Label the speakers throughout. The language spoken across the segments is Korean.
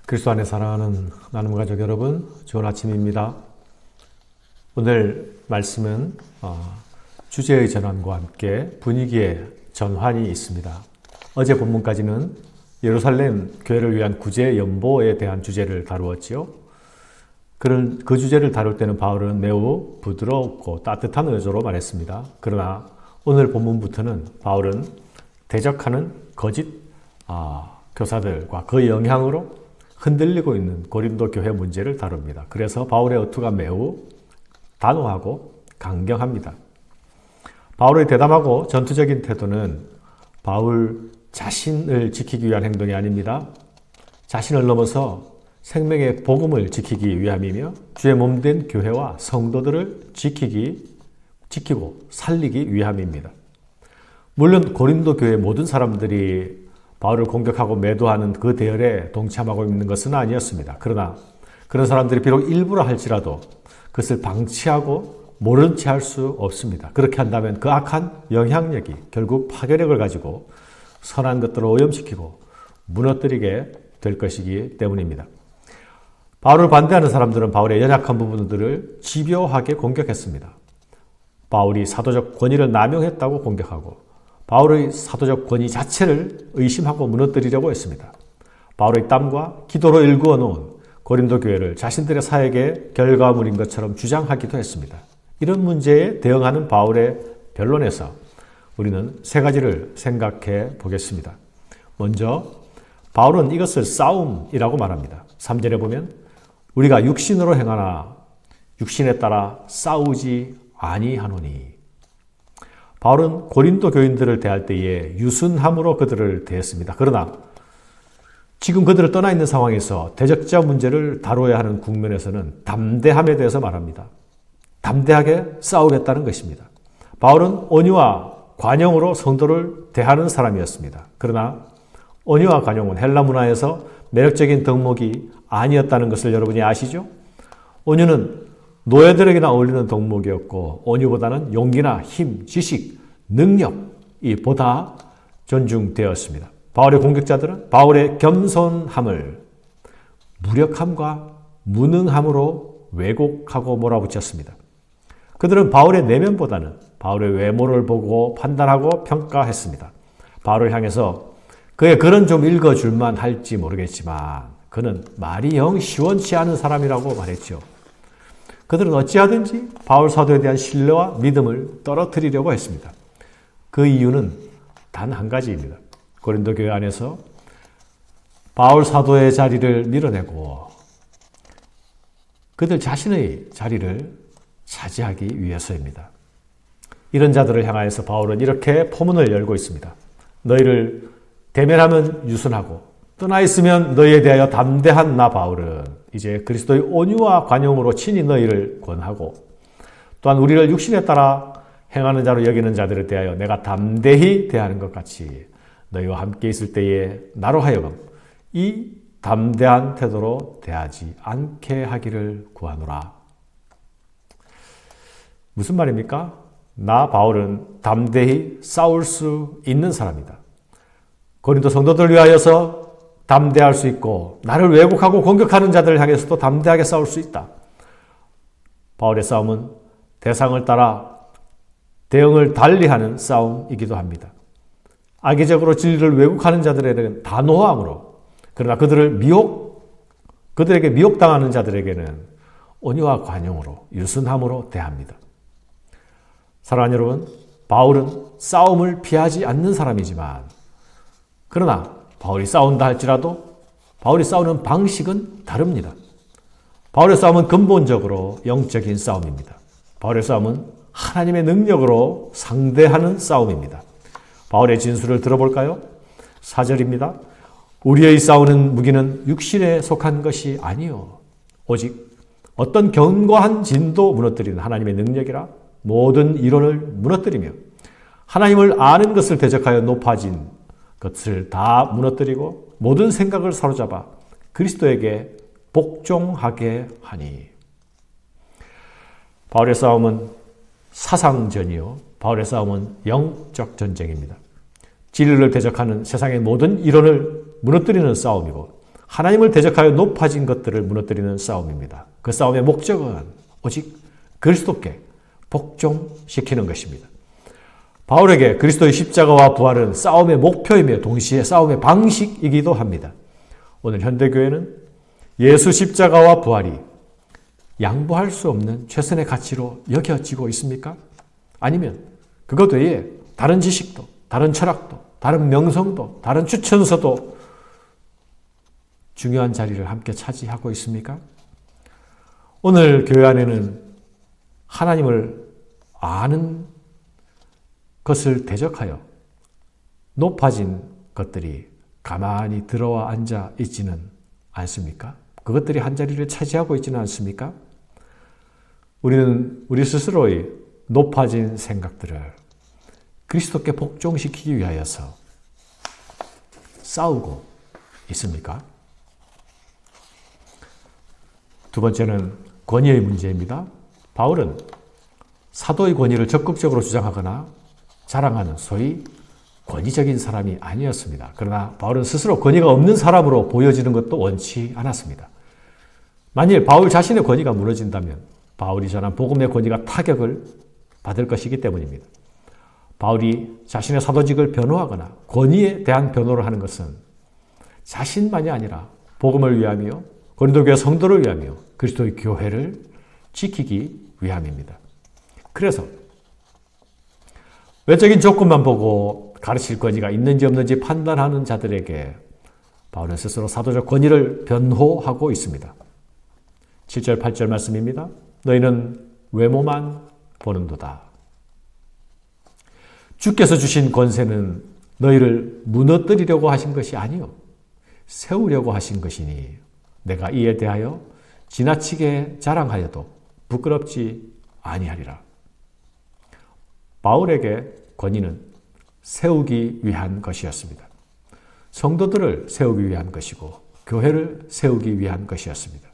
Speaker 1: 그리스도 안에 사랑하는 나눔 가족 여러분, 좋은 아침입니다. 오늘 말씀은 주제의 전환과 함께 분위기의 전환이 있습니다. 어제 본문까지는 예루살렘 교회를 위한 구제 연보에 대한 주제를 다루었지요. 그 주제를 다룰 때는 바울은 매우 부드럽고 따뜻한 의조로 말했습니다. 그러나 오늘 본문부터는 바울은 대적하는 거짓 교사들과 그 영향으로 흔들리고 있는 고린도 교회 문제를 다룹니다. 그래서 바울의 어투가 매우 단호하고 강경합니다. 바울의 대담하고 전투적인 태도는 바울 자신을 지키기 위한 행동이 아닙니다. 자신을 넘어서 생명의 복음을 지키기 위함이며 주의 몸된 교회와 성도들을 지키고 살리기 위함입니다. 물론 고린도 교회 모든 사람들이 바울을 공격하고 매도하는 그 대열에 동참하고 있는 것은 아니었습니다. 그러나 그런 사람들이 비록 일부라 할지라도 그것을 방치하고 모른 채 할 수 없습니다. 그렇게 한다면 그 악한 영향력이 결국 파괴력을 가지고 선한 것들을 오염시키고 무너뜨리게 될 것이기 때문입니다. 바울을 반대하는 사람들은 바울의 연약한 부분들을 집요하게 공격했습니다. 바울이 사도적 권위를 남용했다고 공격하고 바울의 사도적 권위 자체를 의심하고 무너뜨리려고 했습니다. 바울의 땀과 기도로 일구어 놓은 고린도 교회를 자신들의 사역의 결과물인 것처럼 주장하기도 했습니다. 이런 문제에 대응하는 바울의 변론에서 우리는 세 가지를 생각해 보겠습니다. 먼저 바울은 이것을 싸움이라고 말합니다. 3절에 보면 우리가 육신으로 행하나 육신에 따라 싸우지 아니하노니. 바울은 고린도 교인들을 대할 때에 유순함으로 그들을 대했습니다. 그러나 지금 그들을 떠나 있는 상황에서 대적자 문제를 다뤄야 하는 국면에서는 담대함에 대해서 말합니다. 담대하게 싸우겠다는 것입니다. 바울은 온유와 관용으로 성도를 대하는 사람이었습니다. 그러나 온유와 관용은 헬라 문화에서 매력적인 덕목이 아니었다는 것을 여러분이 아시죠? 온유는 노예들에게나 어울리는 덕목이었고 온유보다는 용기나 힘, 지식, 능력이 보다 존중되었습니다. 바울의 공격자들은 바울의 겸손함을 무력함과 무능함으로 왜곡하고 몰아붙였습니다. 그들은 바울의 내면보다는 바울의 외모를 보고 판단하고 평가했습니다. 바울을 향해서 그의 글은 좀 읽어줄만 할지 모르겠지만 그는 말이 영 시원치 않은 사람이라고 말했죠. 그들은 어찌하든지 바울 사도에 대한 신뢰와 믿음을 떨어뜨리려고 했습니다. 그 이유는 단 한 가지입니다. 고린도 교회 안에서 바울 사도의 자리를 밀어내고 그들 자신의 자리를 차지하기 위해서입니다. 이런 자들을 향하여서 바울은 이렇게 포문을 열고 있습니다. 너희를 대면하면 유순하고 떠나 있으면 너희에 대하여 담대한 나 바울은 이제 그리스도의 온유와 관용으로 친히 너희를 권하고 또한 우리를 육신에 따라 행하는 자로 여기는 자들에 대하여 내가 담대히 대하는 것 같이 너희와 함께 있을 때에 나로 하여금 이 담대한 태도로 대하지 않게 하기를 구하노라. 무슨 말입니까? 나 바울은 담대히 싸울 수 있는 사람이다. 고린도 성도들을 위하여서 담대할 수 있고 나를 왜곡하고 공격하는 자들을 향해서도 담대하게 싸울 수 있다. 바울의 싸움은 대상을 따라 대응을 달리하는 싸움이기도 합니다. 악의적으로 진리를 왜곡하는 자들에게는 단호함으로 그러나 그들에게 미혹당하는 자들에게는 온유와 관용으로 유순함으로 대합니다. 사랑하는 여러분, 바울은 싸움을 피하지 않는 사람이지만 그러나 바울이 싸운다 할지라도 바울이 싸우는 방식은 다릅니다. 바울의 싸움은 근본적으로 영적인 싸움입니다. 바울의 싸움은 하나님의 능력으로 상대하는 싸움입니다. 바울의 진술을 들어볼까요? 4절입니다. 우리의 싸우는 무기는 육신에 속한 것이 아니요 오직 어떤 견고한 진도 무너뜨리는 하나님의 능력이라 모든 이론을 무너뜨리며 하나님을 아는 것을 대적하여 높아진 것을 다 무너뜨리고 모든 생각을 사로잡아 그리스도에게 복종하게 하니. 바울의 싸움은 사상전이요 바울의 싸움은 영적 전쟁입니다. 진리를 대적하는 세상의 모든 이론을 무너뜨리는 싸움이고 하나님을 대적하여 높아진 것들을 무너뜨리는 싸움입니다. 그 싸움의 목적은 오직 그리스도께 복종시키는 것입니다. 바울에게 그리스도의 십자가와 부활은 싸움의 목표이며 동시에 싸움의 방식이기도 합니다. 오늘 현대교회는 예수 십자가와 부활이 양보할 수 없는 최선의 가치로 여겨지고 있습니까? 아니면 그것 외에 다른 지식도, 다른 철학도, 다른 명성도, 다른 추천서도 중요한 자리를 함께 차지하고 있습니까? 오늘 교회 안에는 하나님을 아는 것을 대적하여 높아진 것들이 가만히 들어와 앉아 있지는 않습니까? 그것들이 한 자리를 차지하고 있지는 않습니까? 우리는 우리 스스로의 높아진 생각들을 그리스도께 복종시키기 위하여서 싸우고 있습니까? 두 번째는 권위의 문제입니다. 바울은 사도의 권위를 적극적으로 주장하거나 자랑하는 소위 권위적인 사람이 아니었습니다. 그러나 바울은 스스로 권위가 없는 사람으로 보여지는 것도 원치 않았습니다. 만일 바울 자신의 권위가 무너진다면 바울이 전한 복음의 권위가 타격을 받을 것이기 때문입니다. 바울이 자신의 사도직을 변호하거나 권위에 대한 변호를 하는 것은 자신만이 아니라 복음을 위하며 고린도 교회 성도를 위하며 그리스도의 교회를 지키기 위함입니다. 그래서 외적인 조건만 보고 가르칠 권위가 있는지 없는지 판단하는 자들에게 바울은 스스로 사도적 권위를 변호하고 있습니다. 7절 8절 말씀입니다. 너희는 외모만 보는도다. 주께서 주신 권세는 너희를 무너뜨리려고 하신 것이 아니요 세우려고 하신 것이니 내가 이에 대하여 지나치게 자랑하여도 부끄럽지 아니하리라. 바울에게 권위는 세우기 위한 것이었습니다. 성도들을 세우기 위한 것이고 교회를 세우기 위한 것이었습니다.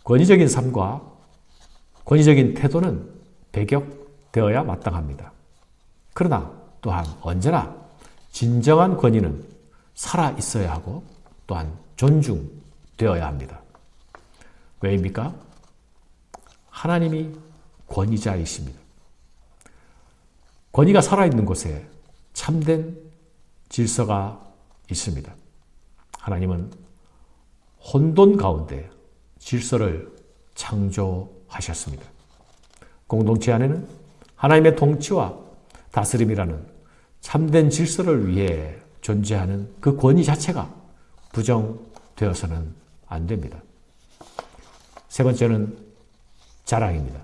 Speaker 1: 권위적인 삶과 권위적인 태도는 배격되어야 마땅합니다. 그러나 또한 언제나 진정한 권위는 살아 있어야 하고 또한 존중되어야 합니다. 왜입니까? 하나님이 권위자이십니다. 권위가 살아있는 곳에 참된 질서가 있습니다. 하나님은 혼돈 가운데 질서를 창조하셨습니다. 공동체 안에는 하나님의 통치와 다스림이라는 참된 질서를 위해 존재하는 그 권위 자체가 부정되어서는 안 됩니다. 세 번째는 자랑입니다.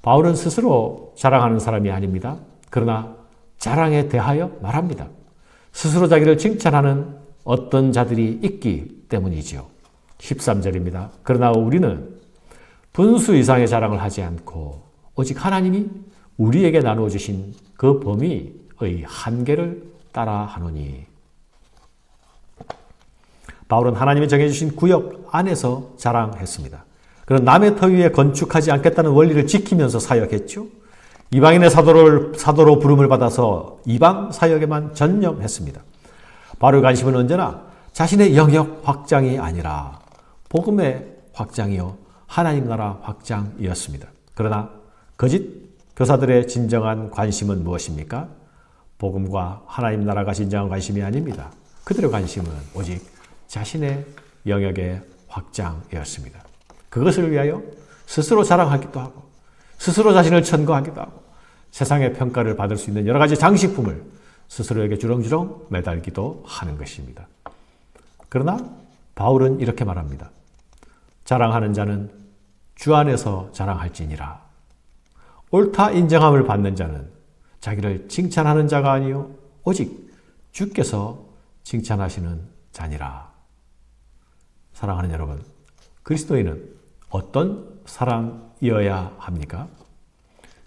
Speaker 1: 바울은 스스로 자랑하는 사람이 아닙니다. 그러나 자랑에 대하여 말합니다. 스스로 자기를 칭찬하는 어떤 자들이 있기 때문이지요. 13절입니다. 그러나 우리는 분수 이상의 자랑을 하지 않고 오직 하나님이 우리에게 나누어 주신 그 범위의 한계를 따라 하노니. 바울은 하나님이 정해주신 구역 안에서 자랑했습니다. 그런 남의 터 위에 건축하지 않겠다는 원리를 지키면서 사역했죠. 이방인의 사도로 부름을 받아서 이방 사역에만 전념했습니다. 바울의 관심은 언제나 자신의 영역 확장이 아니라 복음의 확장이요 하나님 나라 확장이었습니다. 그러나 거짓 교사들의 진정한 관심은 무엇입니까? 복음과 하나님 나라가 진정한 관심이 아닙니다. 그들의 관심은 오직 자신의 영역의 확장이었습니다. 그것을 위하여 스스로 자랑하기도 하고 스스로 자신을 천거하기도 하고 세상의 평가를 받을 수 있는 여러 가지 장식품을 스스로에게 주렁주렁 매달기도 하는 것입니다. 그러나 바울은 이렇게 말합니다. 자랑하는 자는 주 안에서 자랑할지니라. 옳다 인정함을 받는 자는 자기를 칭찬하는 자가 아니요 오직 주께서 칭찬하시는 자니라. 사랑하는 여러분, 그리스도인은 어떤 사람이어야 합니까?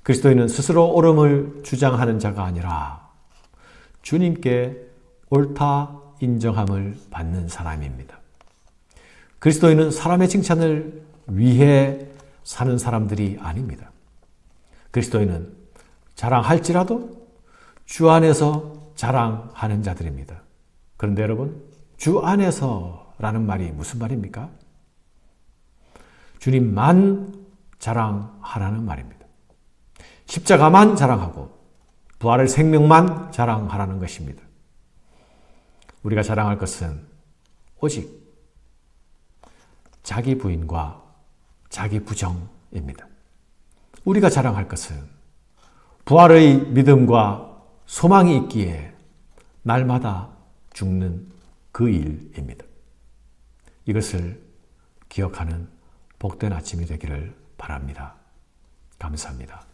Speaker 1: 그리스도인은 스스로 옳음을 주장하는 자가 아니라 주님께 옳다 인정함을 받는 사람입니다. 그리스도인은 사람의 칭찬을 위해 사는 사람들이 아닙니다. 그리스도인은 자랑할지라도 주 안에서 자랑하는 자들입니다. 그런데 여러분, 주 안에서 라는 말이 무슨 말입니까? 주님만 자랑하라는 말입니다. 십자가만 자랑하고 부활의 생명만 자랑하라는 것입니다. 우리가 자랑할 것은 오직 자기 부인과 자기 부정입니다. 우리가 자랑할 것은 부활의 믿음과 소망이 있기에 날마다 죽는 그 일입니다. 이것을 기억하는 복된 아침이 되기를 바랍니다. 감사합니다.